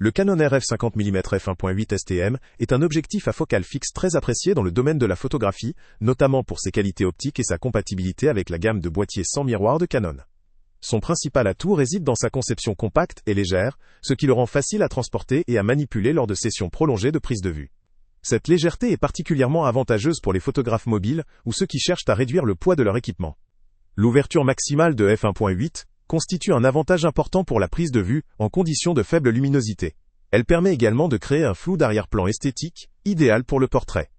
Le Canon RF 50 mm f1.8 STM est un objectif à focale fixe très apprécié dans le domaine de la photographie, notamment pour ses qualités optiques et sa compatibilité avec la gamme de boîtiers sans miroir de Canon. Son principal atout réside dans sa conception compacte et légère, ce qui le rend facile à transporter et à manipuler lors de sessions prolongées de prise de vue. Cette légèreté est particulièrement avantageuse pour les photographes mobiles ou ceux qui cherchent à réduire le poids de leur équipement. L'ouverture maximale de f1.8 constitue un avantage important pour la prise de vue en conditions de faible luminosité. Elle permet également de créer un flou d'arrière-plan esthétique, idéal pour le portrait.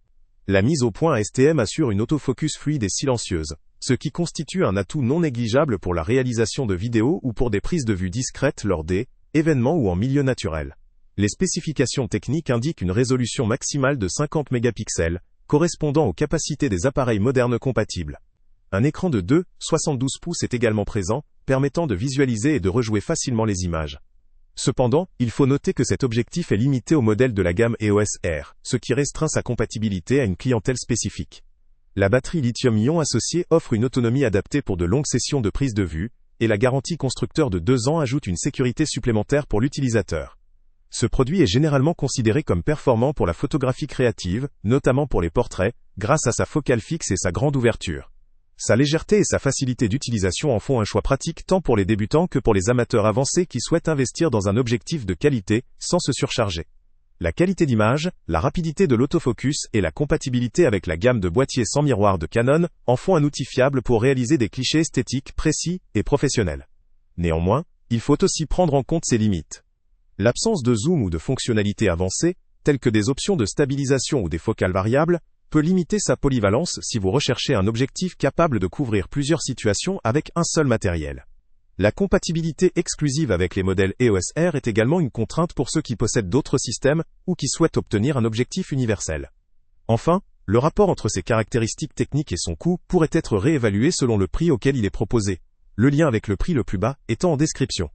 La mise au point STM assure une autofocus fluide et silencieuse, ce qui constitue un atout non négligeable pour la réalisation de vidéos ou pour des prises de vue discrètes lors des événements ou en milieu naturel. Les spécifications techniques indiquent une résolution maximale de 50 mégapixels, correspondant aux capacités des appareils modernes compatibles. Un écran de 2,72 pouces est également présent, permettant de visualiser et de rejouer facilement les images. Cependant, il faut noter que cet objectif est limité au modèle de la gamme EOS R, ce qui restreint sa compatibilité à une clientèle spécifique. La batterie lithium-ion associée offre une autonomie adaptée pour de longues sessions de prise de vue, et la garantie constructeur de 2 ans ajoute une sécurité supplémentaire pour l'utilisateur. Ce produit est généralement considéré comme performant pour la photographie créative, notamment pour les portraits, grâce à sa focale fixe et sa grande ouverture. Sa légèreté et sa facilité d'utilisation en font un choix pratique tant pour les débutants que pour les amateurs avancés qui souhaitent investir dans un objectif de qualité, sans se surcharger. La qualité d'image, la rapidité de l'autofocus et la compatibilité avec la gamme de boîtiers sans miroir de Canon en font un outil fiable pour réaliser des clichés esthétiques précis et professionnels. Néanmoins, il faut aussi prendre en compte ses limites. L'absence de zoom ou de fonctionnalités avancées, telles que des options de stabilisation ou des focales variables, peut limiter sa polyvalence si vous recherchez un objectif capable de couvrir plusieurs situations avec un seul matériel. La compatibilité exclusive avec les modèles EOS R est également une contrainte pour ceux qui possèdent d'autres systèmes ou qui souhaitent obtenir un objectif universel. Enfin, le rapport entre ses caractéristiques techniques et son coût pourrait être réévalué selon le prix auquel il est proposé, le lien avec le prix le plus bas étant en description.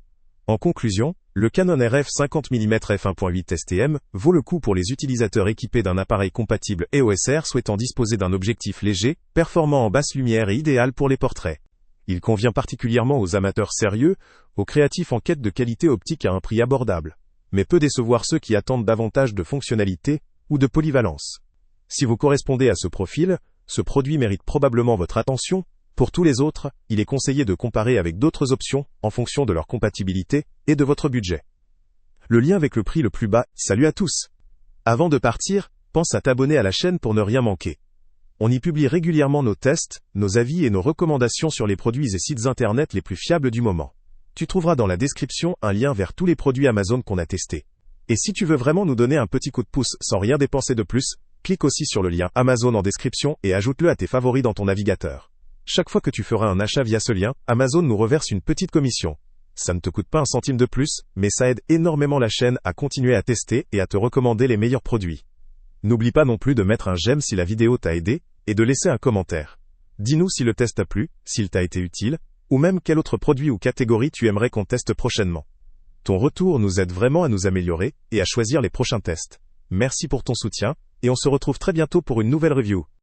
En conclusion, le Canon RF 50 mm f1.8 STM vaut le coup pour les utilisateurs équipés d'un appareil compatible EOS R souhaitant disposer d'un objectif léger, performant en basse lumière et idéal pour les portraits. Il convient particulièrement aux amateurs sérieux, aux créatifs en quête de qualité optique à un prix abordable, mais peut décevoir ceux qui attendent davantage de fonctionnalité ou de polyvalence. Si vous correspondez à ce profil, ce produit mérite probablement votre attention. Pour tous les autres, il est conseillé de comparer avec d'autres options en fonction de leur compatibilité et de votre budget. Le lien avec le prix le plus bas. Salut à tous! Avant de partir, pense à t'abonner à la chaîne pour ne rien manquer. On y publie régulièrement nos tests, nos avis et nos recommandations sur les produits et sites internet les plus fiables du moment. Tu trouveras dans la description un lien vers tous les produits Amazon qu'on a testés. Et si tu veux vraiment nous donner un petit coup de pouce sans rien dépenser de plus, clique aussi sur le lien Amazon en description et ajoute-le à tes favoris dans ton navigateur. Chaque fois que tu feras un achat via ce lien, Amazon nous reverse une petite commission. Ça ne te coûte pas un centime de plus, mais ça aide énormément la chaîne à continuer à tester et à te recommander les meilleurs produits. N'oublie pas non plus de mettre un j'aime si la vidéo t'a aidé, et de laisser un commentaire. Dis-nous si le test t'a plu, s'il t'a été utile, ou même quel autre produit ou catégorie tu aimerais qu'on teste prochainement. Ton retour nous aide vraiment à nous améliorer et à choisir les prochains tests. Merci pour ton soutien, et on se retrouve très bientôt pour une nouvelle review.